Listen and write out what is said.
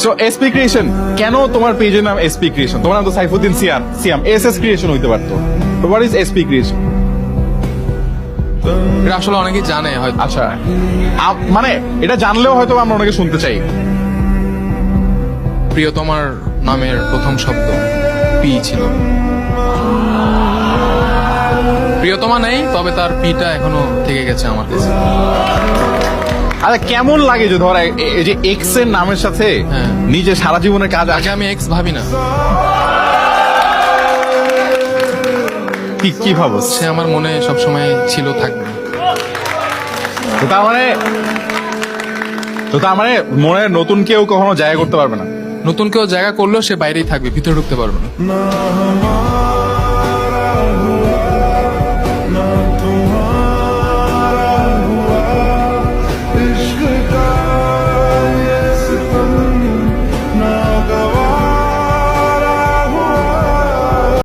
So SP creation, কেন তোমার পেজের নাম এসপি ক্রিয়েশন? তোমার নাম তো সাইফুদ্দিন সিয়াম, এস ক্রিয়েশন হইতে পারতো। What is SP creation? এটা আসলে অনেকেই জানে হয়তো। আচ্ছা, মানে এটা জানলেও হয়তো আমরা অনেকে শুনতে চাই। প্রিয়তমার নামের প্রথম শব্দ পি ছিল। প্রিয়তমা নেই, তবে তার পিটা এখনো থেকে গেছে আমার কাছে। আচ্ছা, কেমন লাগে যে ধর এই যে এক্স এর নামের সাথে হ্যাঁ। নিজে সারা জীবনের কাজ আগে আমি এক্স ভাবি না, কি ভাবো? সে আমার মনে সবসময় ছিল, থাকবে। তো তার মানে মনে নতুন কেউ কখনো জায়গা করতে পারবে না। নতুন কেউ জায়গা করলেও সে বাইরেই থাকবে, ভিতরে ঢুকতে পারবে না।